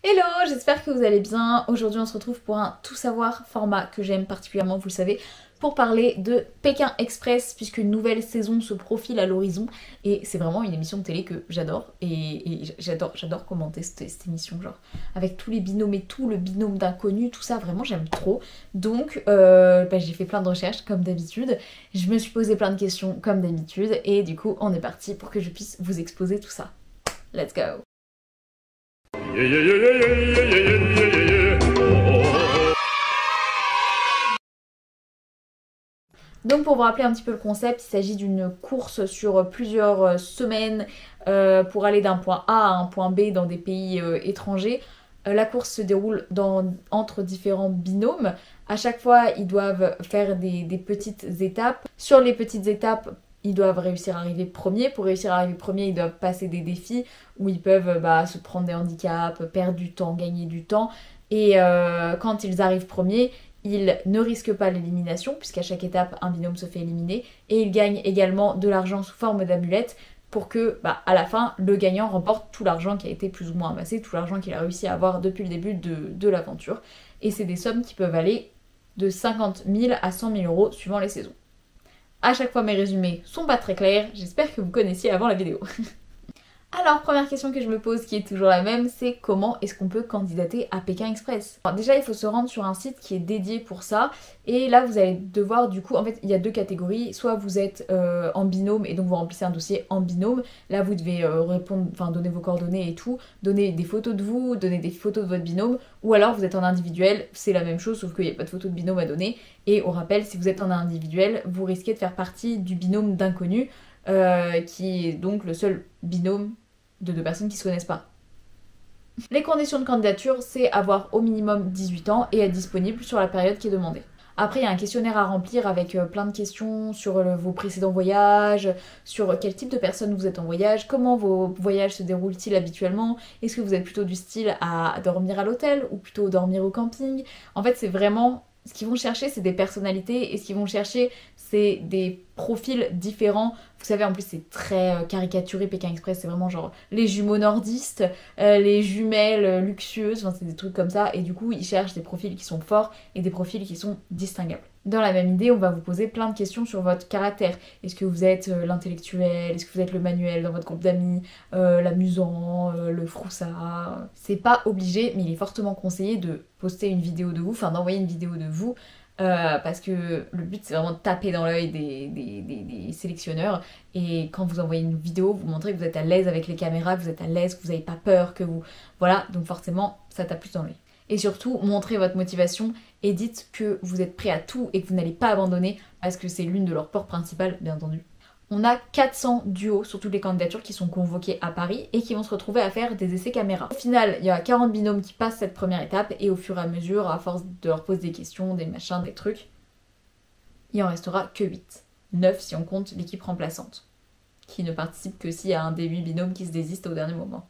Hello, j'espère que vous allez bien. Aujourd'hui on se retrouve pour un tout savoir format que j'aime particulièrement, vous le savez, pour parler de Pékin Express puisque une nouvelle saison se profile à l'horizon et c'est vraiment une émission de télé que j'adore et j'adore commenter cette émission, genre avec tous les binômes et tout, le binôme d'inconnus, tout ça, vraiment j'aime trop. Donc j'ai fait plein de recherches comme d'habitude, je me suis posé plein de questions comme d'habitude et du coup on est parti pour que je puisse vous exposer tout ça. Let's go! Yeah, yeah, yeah, yeah, yeah, yeah, yeah, yeah, yeah. Oh. Donc pour vous rappeler un petit peu le concept, il s'agit d'une course sur plusieurs semaines pour aller d'un point A à un point B dans des pays étrangers. La course se déroule entre différents binômes. À chaque fois, ils doivent faire des petites étapes. Sur les petites étapes, ils doivent réussir à arriver premier. Pour réussir à arriver premier, ils doivent passer des défis où ils peuvent se prendre des handicaps, perdre du temps, gagner du temps. Et quand ils arrivent premiers, ils ne risquent pas l'élimination, puisqu'à chaque étape, un binôme se fait éliminer. Et ils gagnent également de l'argent sous forme d'amulette pour que, à la fin, le gagnant remporte tout l'argent qui a été plus ou moins amassé, tout l'argent qu'il a réussi à avoir depuis le début de l'aventure. Et c'est des sommes qui peuvent aller de 50 000 à 100 000 euros suivant les saisons. À chaque fois mes résumés sont pas très clairs, j'espère que vous connaissiez avant la vidéo. Alors, première question que je me pose, qui est toujours la même, c'est comment est-ce qu'on peut candidater à Pékin Express? Alors, déjà, il faut se rendre sur un site qui est dédié pour ça, et là, vous allez devoir, du coup, en fait, il y a deux catégories. Soit vous êtes en binôme, et donc vous remplissez un dossier en binôme. Là, vous devez répondre, enfin, donner vos coordonnées et tout, donner des photos de vous, donner des photos de votre binôme, ou alors vous êtes en individuel, c'est la même chose, sauf qu'il n'y a pas de photo de binôme à donner. Et on rappelle, si vous êtes en individuel, vous risquez de faire partie du binôme d'inconnus, qui est donc le seul binôme de deux personnes qui se connaissent pas. Les conditions de candidature, c'est avoir au minimum 18 ans et être disponible sur la période qui est demandée. Après, il y a un questionnaire à remplir avec plein de questions sur vos précédents voyages, sur quel type de personne vous êtes en voyage, comment vos voyages se déroulent-ils habituellement, est-ce que vous êtes plutôt du style à dormir à l'hôtel ou plutôt dormir au camping. En fait, c'est vraiment... Ce qu'ils vont chercher, c'est des personnalités et ce qu'ils vont chercher, c'est des profils différents. Vous savez, en plus, c'est très caricaturé, Pékin Express, c'est vraiment genre les jumeaux nordistes, les jumelles luxueuses, enfin, c'est des trucs comme ça. Et du coup, ils cherchent des profils qui sont forts et des profils qui sont distinguables. Dans la même idée, on va vous poser plein de questions sur votre caractère. Est-ce que vous êtes l'intellectuel? Est-ce que vous êtes le manuel dans votre groupe d'amis? L'amusant? Le froussard? C'est pas obligé, mais il est fortement conseillé de poster une vidéo de vous, enfin d'envoyer une vidéo de vous, parce que le but c'est vraiment de taper dans l'œil des sélectionneurs. Et quand vous envoyez une vidéo, vous montrez que vous êtes à l'aise avec les caméras, que vous êtes à l'aise, que vous n'avez pas peur, que vous... Voilà, donc forcément, ça tape plus dans l'œil. Et surtout, montrez votre motivation et dites que vous êtes prêt à tout et que vous n'allez pas abandonner parce que c'est l'une de leurs peurs principales, bien entendu. On a 400 duos sur toutes les candidatures qui sont convoquées à Paris et qui vont se retrouver à faire des essais caméra. Au final, il y a 40 binômes qui passent cette première étape et au fur et à mesure, à force de leur poser des questions, des machins, des trucs, il en restera que 8. 9 si on compte l'équipe remplaçante, qui ne participe que s'il y a un des 8 binômes qui se désiste au dernier moment.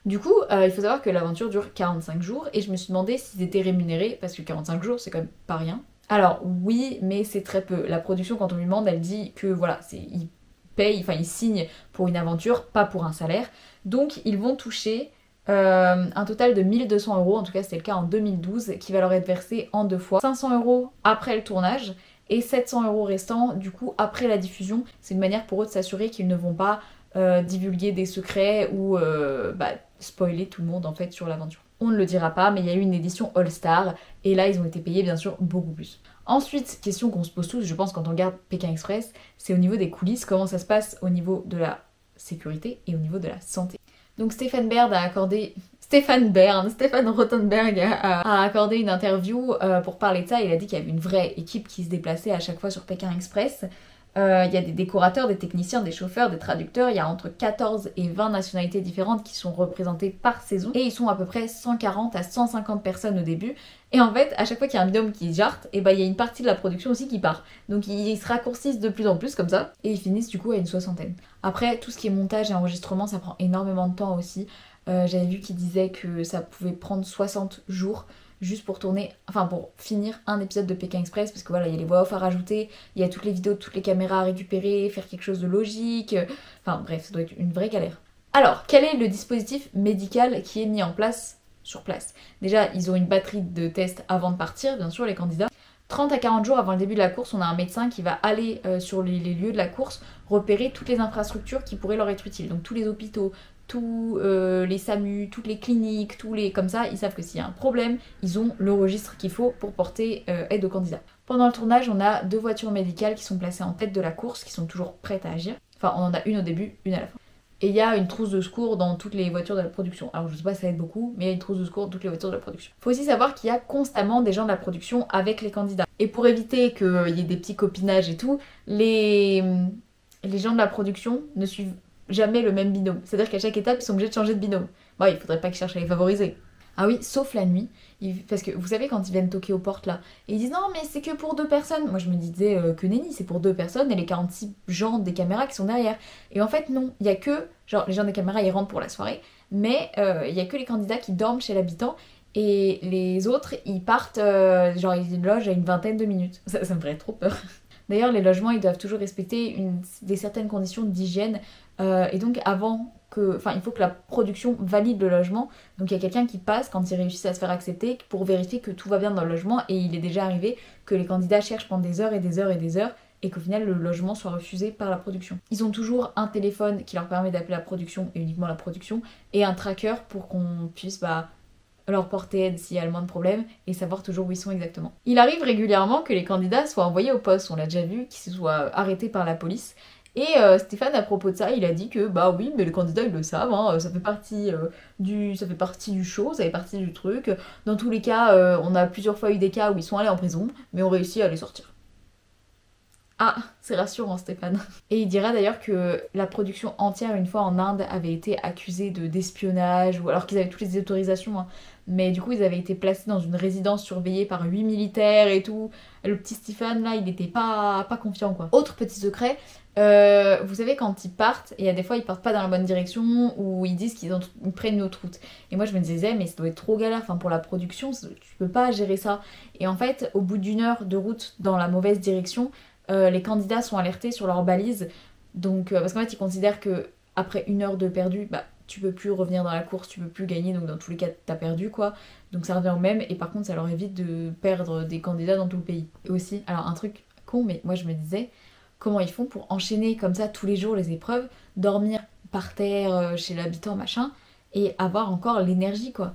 Du coup, il faut savoir que l'aventure dure 45 jours et je me suis demandé s'ils étaient rémunérés, parce que 45 jours c'est quand même pas rien. Alors oui, mais c'est très peu. La production, quand on lui demande, elle dit que voilà, ils payent, enfin ils signent pour une aventure, pas pour un salaire. Donc ils vont toucher un total de 1200 euros, en tout cas c'était le cas en 2012, qui va leur être versé en 2 fois. 500 euros après le tournage et 700 euros restants du coup après la diffusion. C'est une manière pour eux de s'assurer qu'ils ne vont pas divulguer des secrets ou spoiler tout le monde en fait sur l'aventure. On ne le dira pas, mais il y a eu une édition All-Star et là ils ont été payés bien sûr beaucoup plus. Ensuite, question qu'on se pose tous, je pense, quand on regarde Pékin Express, c'est au niveau des coulisses, comment ça se passe au niveau de la sécurité et au niveau de la santé. Donc Stéphane Rothenberg a accordé une interview pour parler de ça. Il a dit qu'il y avait une vraie équipe qui se déplaçait à chaque fois sur Pékin Express. Il y a des décorateurs, des techniciens, des chauffeurs, des traducteurs. Il y a entre 14 et 20 nationalités différentes qui sont représentées par saison. Et ils sont à peu près 140 à 150 personnes au début. Et en fait, à chaque fois qu'il y a un binôme qui jarte, et il y a une partie de la production aussi qui part. Donc ils se raccourcissent de plus en plus comme ça. Et ils finissent du coup à une soixantaine. Après, tout ce qui est montage et enregistrement, ça prend énormément de temps aussi. J'avais vu qu'il disait que ça pouvait prendre 60 jours juste pour tourner, enfin pour finir un épisode de Pékin Express, parce que voilà, il y a les voix off à rajouter, il y a toutes les vidéos de toutes les caméras à récupérer, faire quelque chose de logique, enfin bref, ça doit être une vraie galère. Alors, quel est le dispositif médical qui est mis en place sur place? Déjà, ils ont une batterie de tests avant de partir, bien sûr, les candidats. 30 à 40 jours avant le début de la course, on a un médecin qui va aller sur les lieux de la course, repérer toutes les infrastructures qui pourraient leur être utiles. Donc tous les hôpitaux, tous les SAMU, toutes les cliniques, comme ça, ils savent que s'il y a un problème, ils ont le registre qu'il faut pour porter aide aux candidats. Pendant le tournage, on a 2 voitures médicales qui sont placées en tête de la course, qui sont toujours prêtes à agir. Enfin, on en a une au début, une à la fin. Et il y a une trousse de secours dans toutes les voitures de la production. Alors je sais pas si ça aide beaucoup, mais il y a une trousse de secours dans toutes les voitures de la production. Faut aussi savoir qu'il y a constamment des gens de la production avec les candidats. Et pour éviter qu'il y ait des petits copinages et tout, les gens de la production ne suivent jamais le même binôme. C'est-à-dire qu'à chaque étape, ils sont obligés de changer de binôme. Bon, il faudrait pas qu'ils cherchent à les favoriser. Ah oui, sauf la nuit. Parce que vous savez, quand ils viennent toquer aux portes là, et ils disent non, mais c'est que pour 2 personnes. Moi je me disais que nenni, c'est pour 2 personnes et les 46 gens des caméras qui sont derrière. Et en fait, non, il y a que. Genre, les gens des caméras ils rentrent pour la soirée, mais il y a que les candidats qui dorment chez l'habitant et les autres ils partent, genre ils logent à une vingtaine de minutes. Ça me ferait trop peur. D'ailleurs, les logements ils doivent toujours respecter des certaines conditions d'hygiène et donc il faut que la production valide le logement. Donc il y a quelqu'un qui passe quand ils réussissent à se faire accepter pour vérifier que tout va bien dans le logement et il est déjà arrivé que les candidats cherchent pendant des heures et des heures et des heures et qu'au final le logement soit refusé par la production. Ils ont toujours un téléphone qui leur permet d'appeler la production et uniquement la production et un tracker pour qu'on puisse leur porter aide s'il y a le moins de problèmes et savoir toujours où ils sont exactement. Il arrive régulièrement que les candidats soient envoyés au poste, on l'a déjà vu, qu'ils soient arrêtés par la police. Et Stéphane, à propos de ça, il a dit que bah oui, mais les candidats ils le savent, hein, ça fait partie du show, ça fait partie du truc. Dans tous les cas, on a plusieurs fois eu des cas où ils sont allés en prison, mais on réussit à les sortir. Ah, c'est rassurant Stéphane. Et il dira d'ailleurs que la production entière, une fois en Inde, avait été accusée d'espionnage, ou alors qu'ils avaient toutes les autorisations, hein. Mais du coup ils avaient été placés dans une résidence surveillée par 8 militaires et tout. Le petit Stéphane là, il était pas confiant quoi. Autre petit secret, vous savez quand ils partent, il y a des fois ils partent pas dans la bonne direction ou ils disent qu'ils prennent une autre route. Et moi je me disais mais ça doit être trop galère, enfin pour la production, tu peux pas gérer ça. Et en fait au bout d'1 heure de route dans la mauvaise direction, les candidats sont alertés sur leurs balises. Donc parce qu'en fait ils considèrent que après 1 heure de perdu, bah tu peux plus revenir dans la course, tu peux plus gagner, donc dans tous les cas t'as perdu quoi. Donc ça revient au même et par contre ça leur évite de perdre des candidats dans tout le pays. Et aussi, alors un truc con mais moi je me disais comment ils font pour enchaîner comme ça tous les jours les épreuves, dormir par terre chez l'habitant machin et avoir encore l'énergie quoi.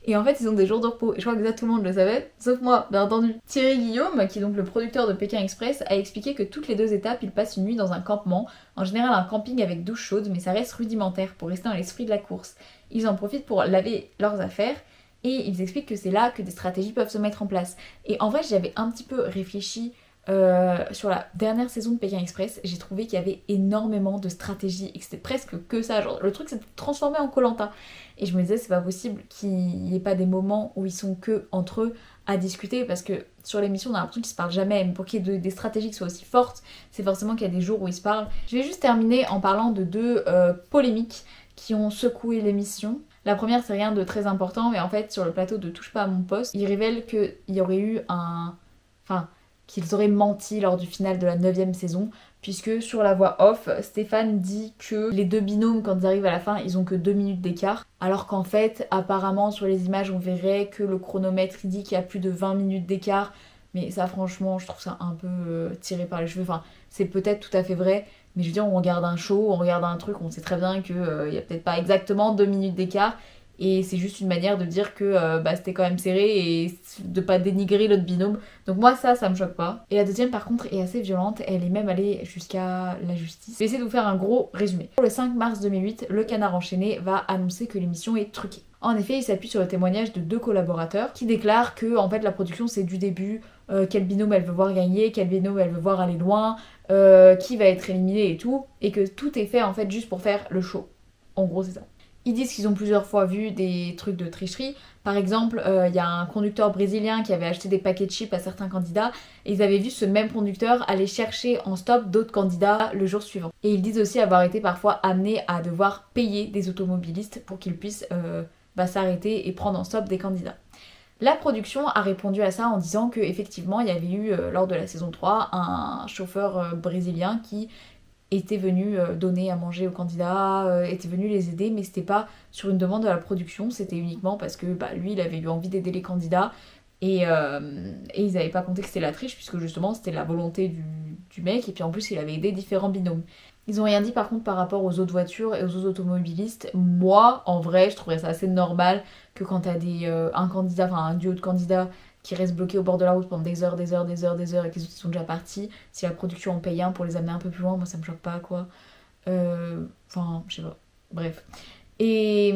Et en fait, ils ont des jours de repos. Et je crois que ça, tout le monde le savait, sauf moi, bien entendu. Thierry Guillaume, qui est donc le producteur de Pékin Express, a expliqué que toutes les 2 étapes, ils passent une nuit dans un campement. En général, un camping avec douche chaude, mais ça reste rudimentaire pour rester dans l'esprit de la course. Ils en profitent pour laver leurs affaires. Et ils expliquent que c'est là que des stratégies peuvent se mettre en place. Et en vrai, j'avais un petit peu réfléchi sur la dernière saison de Pékin Express, j'ai trouvé qu'il y avait énormément de stratégies et que c'était presque que ça, genre le truc s'est transformé en Koh-Lanta et je me disais c'est pas possible qu'il n'y ait pas des moments où ils sont que entre eux à discuter parce que sur l'émission on a l'impression qu'ils se parlent jamais, mais pour qu'il y ait des stratégies qui soient aussi fortes c'est forcément qu'il y a des jours où ils se parlent. Je vais juste terminer en parlant de 2 polémiques qui ont secoué l'émission. La première c'est rien de très important mais en fait sur le plateau de Touche pas à mon poste, ils révèlent qu'il y aurait eu qu'ils auraient menti lors du final de la 9ème saison, puisque sur la voix off, Stéphane dit que les 2 binômes, quand ils arrivent à la fin, ils ont que 2 minutes d'écart, alors qu'en fait, apparemment, sur les images, on verrait que le chronomètre, il dit qu'il y a plus de 20 minutes d'écart, mais ça, franchement, je trouve ça un peu tiré par les cheveux, enfin, c'est peut-être tout à fait vrai, mais je veux dire, on regarde un show, on regarde un truc, on sait très bien qu'il y a peut-être pas exactement 2 minutes d'écart, et c'est juste une manière de dire que c'était quand même serré et de pas dénigrer l'autre binôme. Donc moi ça me choque pas. Et la deuxième par contre est assez violente, elle est même allée jusqu'à la justice. Je vais essayer de vous faire un gros résumé. Le 5 mars 2008, le Canard enchaîné va annoncer que l'émission est truquée. En effet, il s'appuie sur le témoignage de 2 collaborateurs qui déclarent que en fait la production c'est du début, quel binôme elle veut voir gagner, quel binôme elle veut voir aller loin, qui va être éliminé et tout, et que tout est fait en fait juste pour faire le show. En gros c'est ça. Ils disent qu'ils ont plusieurs fois vu des trucs de tricherie. Par exemple, il y a un conducteur brésilien qui avait acheté des paquets de chips à certains candidats et ils avaient vu ce même conducteur aller chercher en stop d'autres candidats le jour suivant. Et ils disent aussi avoir été parfois amenés à devoir payer des automobilistes pour qu'ils puissent s'arrêter et prendre en stop des candidats. La production a répondu à ça en disant qu'effectivement il y avait eu lors de la saison 3 un chauffeur brésilien qui était venu donner à manger aux candidats, était venu les aider, mais c'était pas sur une demande de la production, c'était uniquement parce que lui il avait eu envie d'aider les candidats et ils n'avaient pas compté que c'était la triche puisque justement c'était la volonté du mec et puis en plus il avait aidé différents binômes. Ils ont rien dit par contre par rapport aux autres voitures et aux autres automobilistes. Moi en vrai je trouverais ça assez normal que quand t'as un candidat, enfin un duo de candidats qui restent bloqués au bord de la route pendant des heures et que les autres sont déjà partis, si la production en paye un pour les amener un peu plus loin, moi ça me choque pas quoi. Enfin, je sais pas. Bref. Et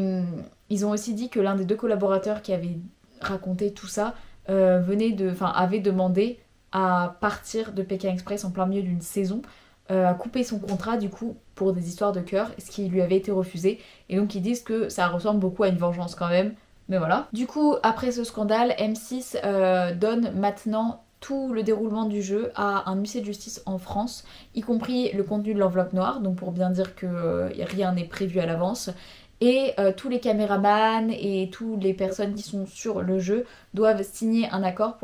ils ont aussi dit que l'un des 2 collaborateurs qui avait raconté tout ça avait demandé à partir de Pékin Express en plein milieu d'une saison, à couper son contrat du coup pour des histoires de cœur, ce qui lui avait été refusé. Et donc ils disent que ça ressemble beaucoup à une vengeance quand même. Mais voilà. Du coup, après ce scandale, M6 donne maintenant tout le déroulement du jeu à un huissier de justice en France, y compris le contenu de l'enveloppe noire, donc pour bien dire que rien n'est prévu à l'avance. Et tous les caméramans et toutes les personnes qui sont sur le jeu doivent signer un accord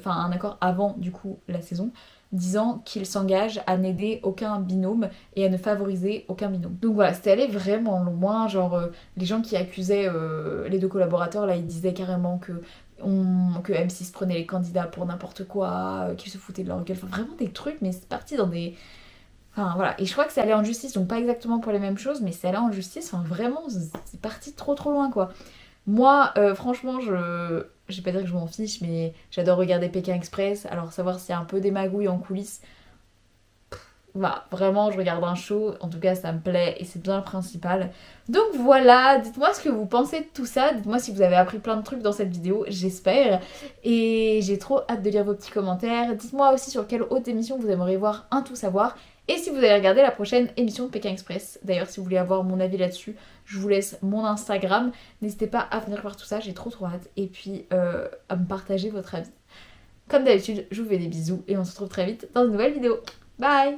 un accord avant du coup la saison, disant qu'ils s'engagent à n'aider aucun binôme et à ne favoriser aucun binôme. Donc voilà, c'était allé vraiment loin, genre les gens qui accusaient les 2 collaborateurs, là ils disaient carrément que M6 prenait les candidats pour n'importe quoi, qu'ils se foutaient de leur gueule, enfin vraiment des trucs, mais c'est parti dans des... Enfin voilà, et je crois que c'est allé en justice, donc pas exactement pour les mêmes choses, mais c'est allé en justice, enfin vraiment, c'est parti trop loin quoi. Moi, franchement, je vais pas dire que je m'en fiche, mais j'adore regarder Pékin Express. Alors, savoir s'il y a un peu des magouilles en coulisses, bah, vraiment, je regarde un show. En tout cas, ça me plaît et c'est bien le principal. Donc voilà, dites-moi ce que vous pensez de tout ça. Dites-moi si vous avez appris plein de trucs dans cette vidéo, j'espère. Et j'ai trop hâte de lire vos petits commentaires. Dites-moi aussi sur quelle autre émission vous aimeriez voir un tout savoir. Et si vous allez regarder la prochaine émission de Pékin Express. D'ailleurs, si vous voulez avoir mon avis là-dessus, je vous laisse mon Instagram. N'hésitez pas à venir voir tout ça, j'ai trop hâte. Et puis à me partager votre avis. Comme d'habitude, je vous fais des bisous et on se retrouve très vite dans une nouvelle vidéo. Bye!